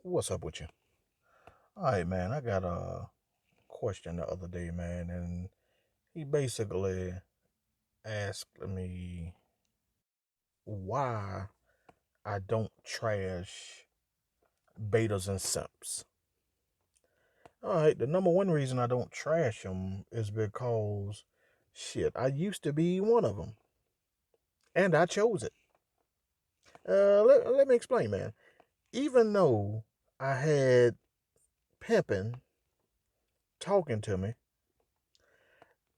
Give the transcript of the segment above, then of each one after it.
What's up with you? All right, man. I got a question the other day, man, and he basically asked me why I don't trash betas and simps. All right, the number one reason I don't trash them is because, shit, I used to be one of them, and I chose it. Let me explain, man. Even though I had pimping talking to me,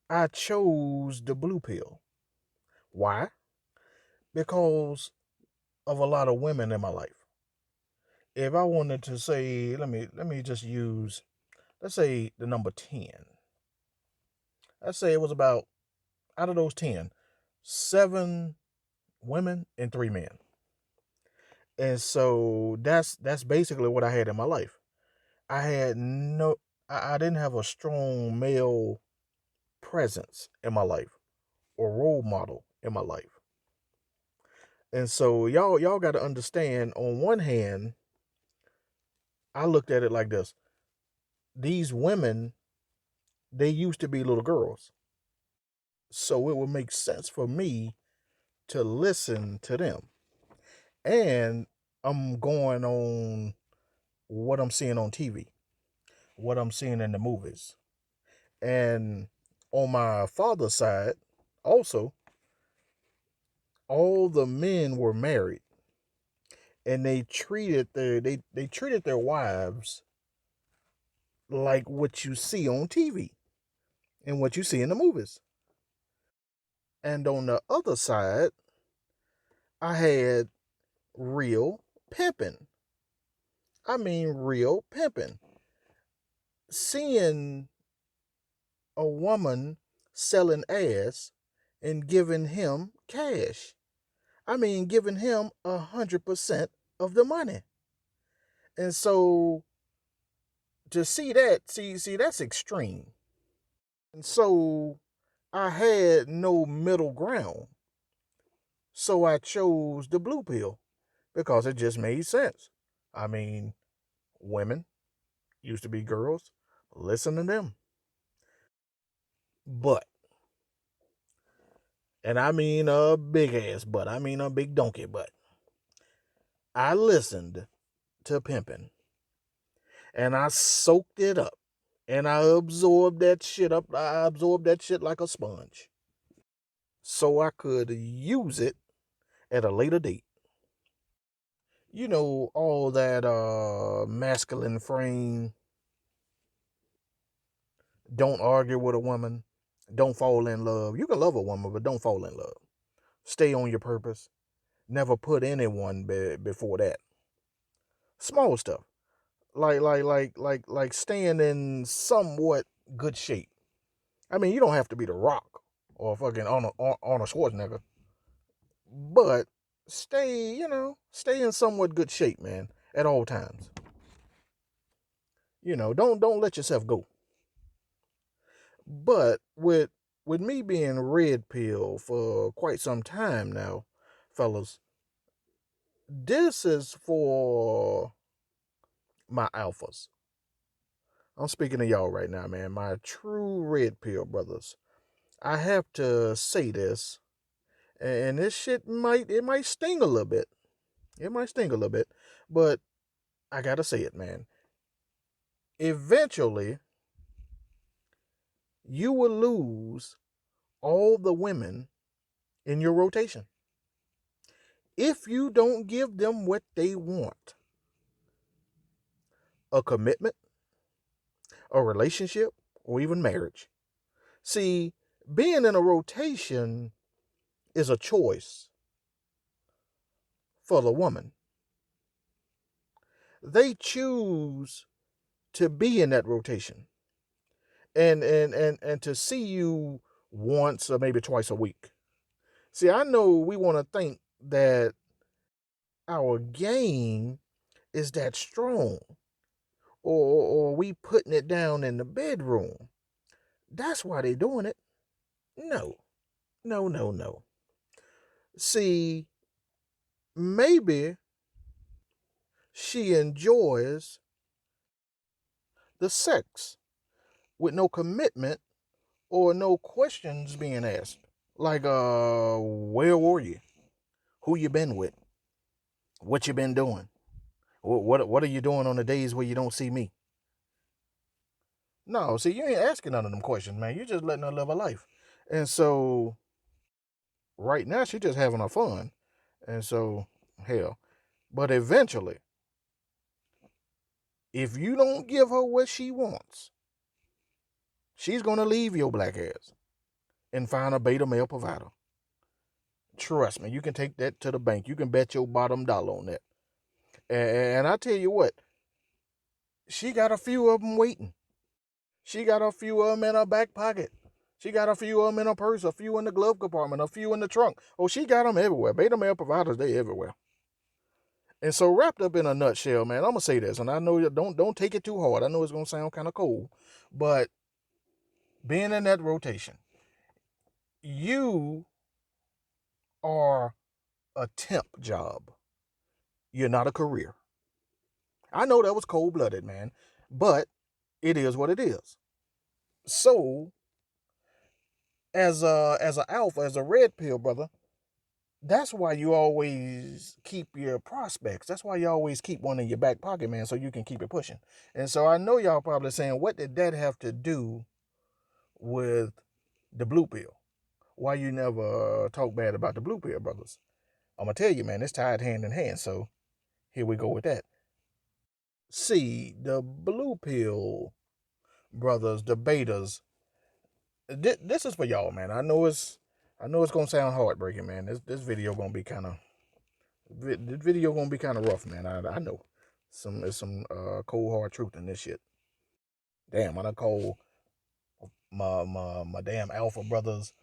I chose the blue pill. Why? Because of a lot of women in my life. If I wanted to say, let me just use, let's say the number 10. Let's say it was about, out of those 10, 7 women and 3 men. And so that's basically what I had in my life. I had no I didn't have a strong male presence in my life or role model in my life. And so y'all got to understand, on one hand, I looked at it like this. These women, they used to be little girls. So it would make sense for me to listen to them. And I'm going on what I'm seeing on TV, what I'm seeing in the movies. And on my father's side, also, all the men were married, and they treated their wives like what you see on TV and what you see in the movies. And on the other side, I had real pimping. I mean, real pimping. Seeing a woman selling ass and giving him cash. I mean, giving him 100% of the money. And so to see that, see, that's extreme. And so I had no middle ground. So I chose the blue pill because it just made sense. I mean, women used to be girls. Listen to them. But, and I mean a big ass butt. I mean a big donkey butt. I listened to pimping and I soaked it up and I absorbed that shit up. I absorbed that shit like a sponge so I could use it at a later date. You know, all that masculine frame, don't argue with a woman, don't fall in love. You can love a woman, but don't fall in love. Stay on your purpose. Never put anyone before that. Small stuff. Like staying in somewhat good shape. I mean, you don't have to be the Rock or fucking Arnold Schwarzenegger, but stay in somewhat good shape, man, at all times. Don't let yourself go. But with me being red pill for quite some time now, fellas, this is for my alphas. I'm speaking to y'all right now, man. My true red pill brothers. I have to say this, and this shit might sting a little bit. It might sting a little bit, but I gotta say it, man. Eventually, you will lose all the women in your rotation if you don't give them what they want: a commitment, a relationship, or even marriage. See, being in a rotation is a choice for the woman. They choose to be in that rotation and to see you once or maybe twice a week. See, I know we want to think that our game is that strong, or we putting it down in the bedroom. That's why they doing it. No, no, no, no. See, maybe she enjoys the sex with no commitment or no questions being asked. Like, where were you? Who you been with? What you been doing? What are you doing on the days where you don't see me? No, see, you ain't asking none of them questions, man. You just letting her live her life. And so right now she just having her fun. And so, hell. But eventually, if you don't give her what she wants, she's gonna leave your black ass and find a beta male provider. Trust me, you can take that to the bank. You can bet your bottom dollar on that. And I tell you what, she got a few of them waiting. She got a few of them in her back pocket. She got a few of them in her purse, a few in the glove compartment, a few in the trunk. Oh, she got them everywhere. Beta male providers, they everywhere. And so, wrapped up in a nutshell, man, I'm gonna say this, and I know you don't take it too hard. I know it's gonna sound kind of cold, but being in that rotation, you are a temp job. You're not a career. I know that was cold blooded, man, but it is what it is. So, as a alpha, as a red pill brother, that's why you always keep your prospects. That's why you always keep one in your back pocket, man, so you can keep it pushing. And so I know y'all probably saying, what did that have to do with the blue pill? Why you never talk bad about the blue pill brothers? I'm gonna tell you, man, it's tied hand in hand. So here we go with that. See, the blue pill brothers, debaters, this is for y'all, man. I know it's gonna sound heartbreaking, man. This video gonna be kind of rough, man. I know there's some cold hard truth in this shit. Damn, I done called my damn alpha brothers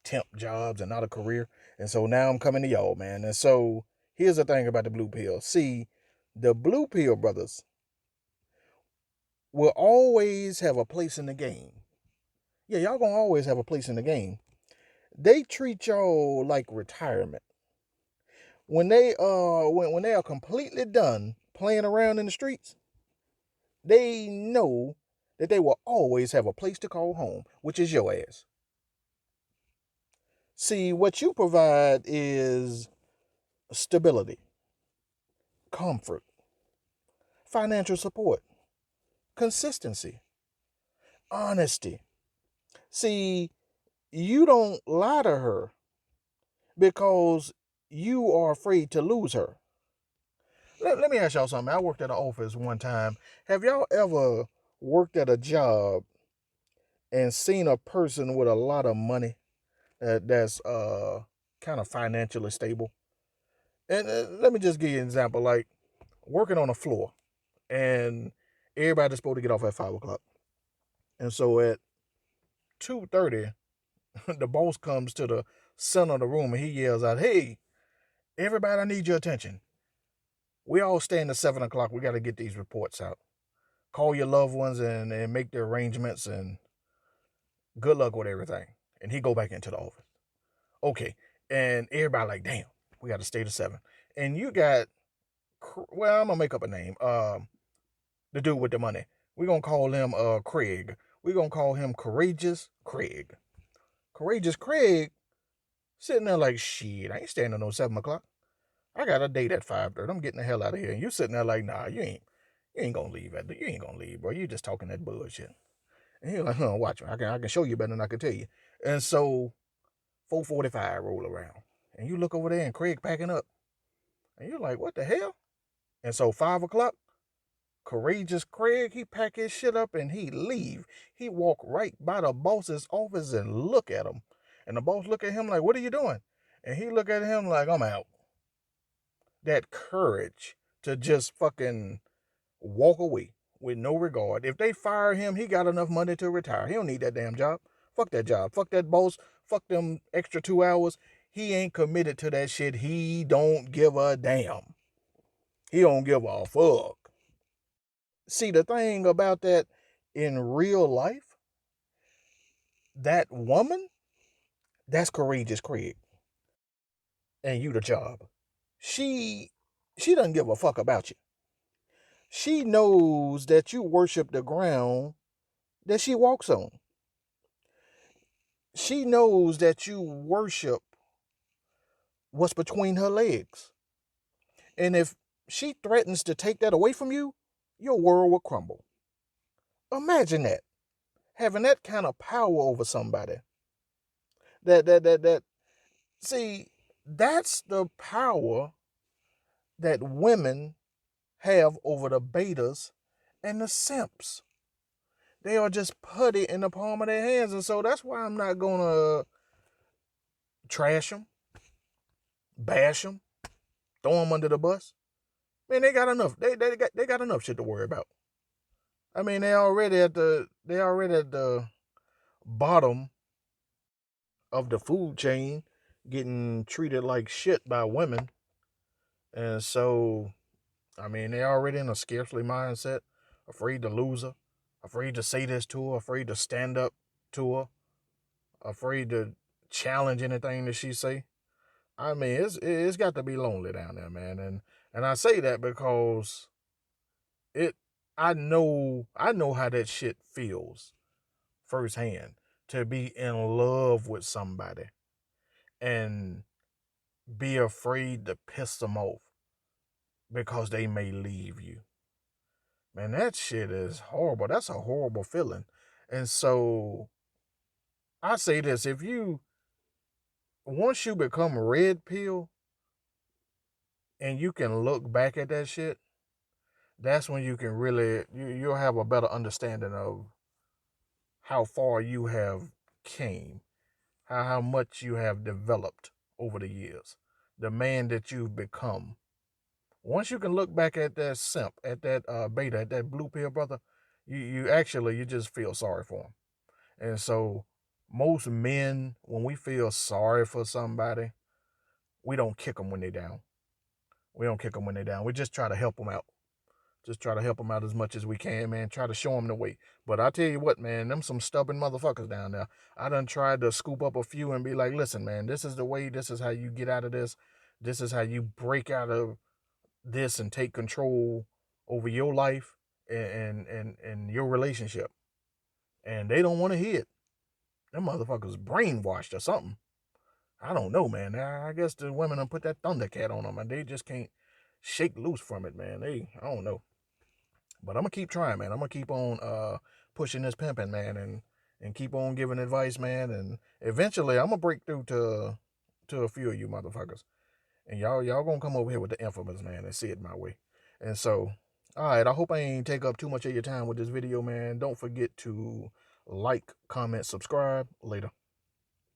temp jobs and not a career, and so now I'm coming to y'all, man. And so here's the thing about the blue pill. See, the blue pill brothers will always have a place in the game. Yeah, y'all gonna always have a place in the game. They treat y'all like retirement. When they are completely done playing around in the streets, they know that they will always have a place to call home, which is your ass. See, what you provide is stability, comfort, financial support, consistency, honesty. See, you don't lie to her because you are afraid to lose her. Let me ask y'all something. I worked at an office one time. Have y'all ever worked at a job and seen a person with a lot of money that's kind of financially stable? And let me just give you an example. Like working on a floor, and everybody's supposed to get off at 5 o'clock, and so at 2:30, the boss comes to the center of the room and he yells out, "Hey, everybody, I need your attention. We all stand at 7 o'clock. We got to get these reports out. Call your loved ones and make the arrangements, and good luck with everything." And he go back into the office. Okay. And everybody like, damn, we got to stay to 7. And you got, well, I'm going to make up a name. The dude with the money. We're going to call him Craig. We're going to call him Courageous Craig. Courageous Craig sitting there like, shit, I ain't standing no 7 o'clock. I got a date at 5:30. I'm getting the hell out of here. And you sitting there like, nah, you ain't gonna leave. You ain't gonna leave, bro. You just talking that bullshit. And he's like, watch me. I can show you better than I can tell you. And so 4:45 roll around. And you look over there and Craig packing up. And you're like, what the hell? And so 5 o'clock, Courageous Craig, he pack his shit up and he leave. He walk right by the boss's office and look at him. And the boss look at him like, what are you doing? And he look at him like, I'm out. That courage to just fucking walk away with no regard. If they fire him, he got enough money to retire. He don't need that damn job. Fuck that job. Fuck that boss. Fuck them extra 2 hours. He ain't committed to that shit. He don't give a damn. He don't give a fuck. See, the thing about that in real life, that woman, that's Courageous Craig. And you the job. She doesn't give a fuck about you. She knows that you worship the ground that she walks on. She knows that you worship what's between her legs. And if she threatens to take that away from you, your world will crumble. Imagine that. Having that kind of power over somebody. That see, that's the power that women have over the betas and the simps. They are just putty in the palm of their hands. And so that's why I'm not gonna trash them, bash them, throw them under the bus. Man, they got enough. They got enough shit to worry about. I mean, they already at the bottom of the food chain, getting treated like shit by women. And so, I mean, they already in a scarcely mindset, afraid to lose her, afraid to say this to her, afraid to stand up to her, afraid to challenge anything that she say. I mean, it's got to be lonely down there, man. And I say that because it I know how that shit feels firsthand, to be in love with somebody and be afraid to piss them off because they may leave you. Man, that shit is horrible. That's a horrible feeling. And so I say this, if you once you become red pill and you can look back at that shit, that's when you can really you'll have a better understanding of how far you have came, how much you have developed over the years, the man that you've become. Once you can look back at that simp, at that beta, at that blue pill brother, you just feel sorry for him. And so most men, when we feel sorry for somebody, we don't kick them when they're down. We don't kick them when they're down. We just try to help them out. Just try to help them out as much as we can, man. Try to show them the way. But I tell you what, man, them some stubborn motherfuckers down there. I done tried to scoop up a few and be like, listen, man, this is the way. This is how you get out of this. This is how you break out of this and take control over your life and your relationship. And they don't want to hear it. Them motherfuckers brainwashed or something. I don't know, man. I guess the women done put that Thundercat on them and they just can't shake loose from it, man. I don't know. But I'm gonna keep trying, man. I'm gonna keep on pushing this pimping, man, and keep on giving advice, man. And eventually, I'm gonna break through to a few of you motherfuckers, and y'all gonna come over here with the infamous, man, and see it my way. And so, all right. I hope I ain't take up too much of your time with this video, man. Don't forget to like, comment, subscribe. Later.